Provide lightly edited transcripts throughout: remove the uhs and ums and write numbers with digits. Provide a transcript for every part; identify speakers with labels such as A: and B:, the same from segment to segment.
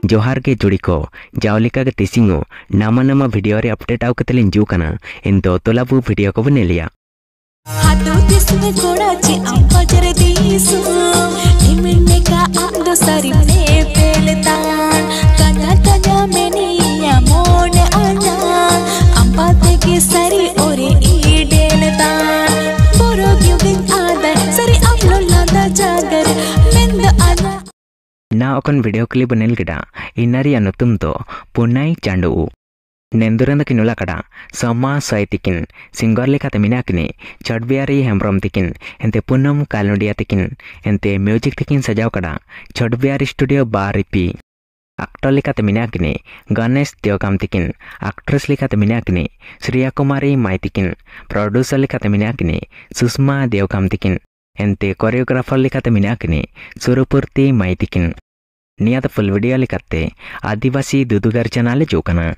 A: जोहार के जुड़ी को जावलिका के तिसिंगो नामा नामा वीडियो रे अपडेट आउ कतलिन जू कना इन दो तोलाबू वीडियो को बने लिया
B: हाथों तिस में कोड़ा चे आंखों जर दीसु निमने का आंदो सारी ने पेलता कन्या कन्या में निया मोन आना अंबाते के सारी ओरे ईडेलता बोरो क्यों आदा सारी अपनो लादा जागर मिंद आना
A: ना ओकन वीडियो क्लिप बनेल गिडा इनारी अनुतुम तो पुनाई चांडू नेंदुरंद किनुला कड़ा समा सय तिकिन सिंगर लेखाते मिनाकने चटबियारी हेम्ब्रम तिकिन एंते पुनम कालनुडिया तिकिन एंते म्यूजिक तिकिन सजाव कड़ा चटबियारी स्टूडियो बारिपी एक्टर लेखाते मिनाकने गणेश देवकाम तिकिन एक्ट्रेस लेखाते मिनाकने श्रिया कुमारी माई तिकिन प्रोड्यूसर लेखाते मिनाकने सुषमा देवकाम तिकिन एंते कोरियोग्राफर लेखाते मिनाकने सुरपुर्ती माई तिकिन नियात फुल वीडियो लेखाते आदिवासी दुदुगर चनाले जोकना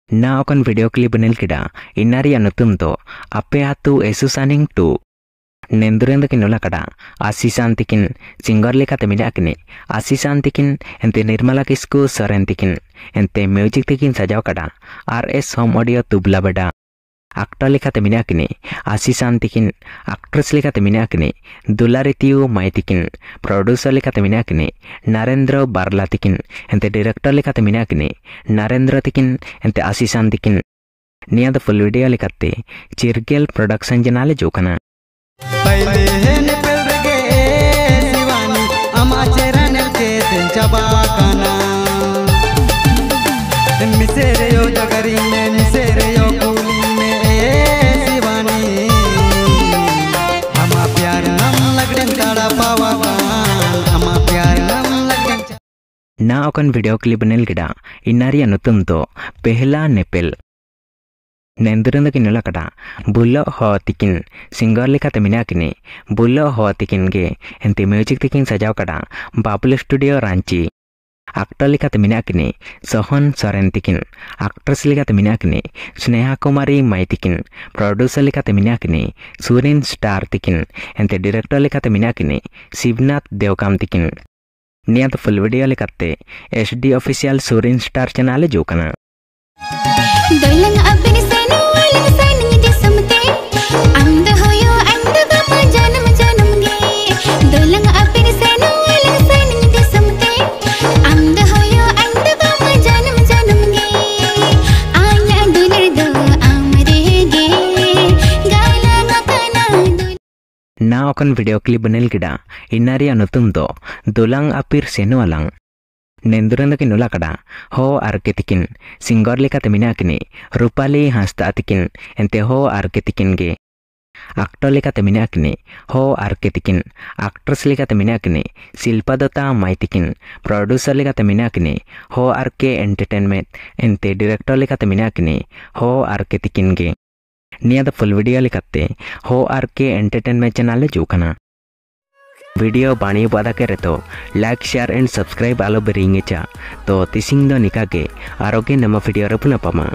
A: ना ओकन वीडियो क्लिप बनेल किडा इनारी अनुतुम तो अपे आतु एसुसानिंग टू नेंदुरेंद किनुला कड़ा आशीषान तिकिन सिंगर लेखाते मिनाकने आशीषान तिकिन एंते निर्मला किस्कू सरेन तिकिन एंते म्यूजिक तिकिन सजाव कड़ा RS होम ऑडियो तुबला बड़ा एक्टर लेखाते मिनाकने आशीषान तिकिन एक्ट्रेस लेखाते मिनाकने दुलारितियु माई तिकिन प्रोड्यूसर लेखाते मिनाकने नरेंद्र बारला तिकिन एंते डायरेक्टर लेखाते मिनाकने नरेंद्र तिकिन एंते आशीषान तिकिन निया द फुल वीडियो लेखाते चिरगेल प्रोडक्शन जनाले जोकना
C: पहले है निपल रगे शिवानी अमा चेरन के तेंचबा काना मिसेरे यो जगरी में मिसेरे यो कुली में शिवानी अमा प्यार नम लगन ताड़ा पावा कान अमा प्यार नम लगन
A: ना ओकन वीडियो क्लिप बनेल गिडा इनारी अनुतुम तो पहला नेपेल नेंदुरंद किनुला कड़ा बुल्लो हो तिकिन सिंगर लेखाते मिनाकने बुल्लो हो तिकिन गे एंते म्यूजिक तिकिन सजाव कड़ा बाबुल स्टूडियो रांची एक्टर लेखाते मिनाकने सोहन सोरेन तिकिन एक्ट्रेस लेखाते मिनाकने स्नेहा कुमारी माई तिकिन प्रोड्यूसर लेखाते मिनाकने सूरिन स्टार तिकिन एंते डायरेक्टर लेखाते मिनाकने शिवनाथ देवकाम तिकिन निया तो फुल वीडियो लेखाते HD official Surin star channel जोकना ना ओकन वीडियो क्लिप बनेल गिडा इनारी अनुतुम तो दुलांग अपिर सेनु अलांग नेंदुरंद किनुला कड़ा हो आरके तिकिन सिंगर लेखाते मिनाकने रूपाली हांसदा तिकिन एंते हो आरके तिकिन गे एक्टर लेखाते मिनाकने हो आरके तिकिन एक्ट्रेस लेखाते मिनाकने शिल्पादत्ता माई तिकिन प्रोड्यूसर लेखाते मिनाकने हो आरके एंटरटेनमेंट एंते डायरेक्टर लेखाते मिनाकने हो आरके तिकिन गे निया द फुल वीडियो लेखाते हो आरके एंटरटेनमेंट चैनल जोकना वीडियो बाणी बादा करे तो लाइक शेयर एंड सब्सक्राइब आलो बेरिंगे चा तो तिसिंग दो निका के आरोगे नम वीडियो रपुना पमा।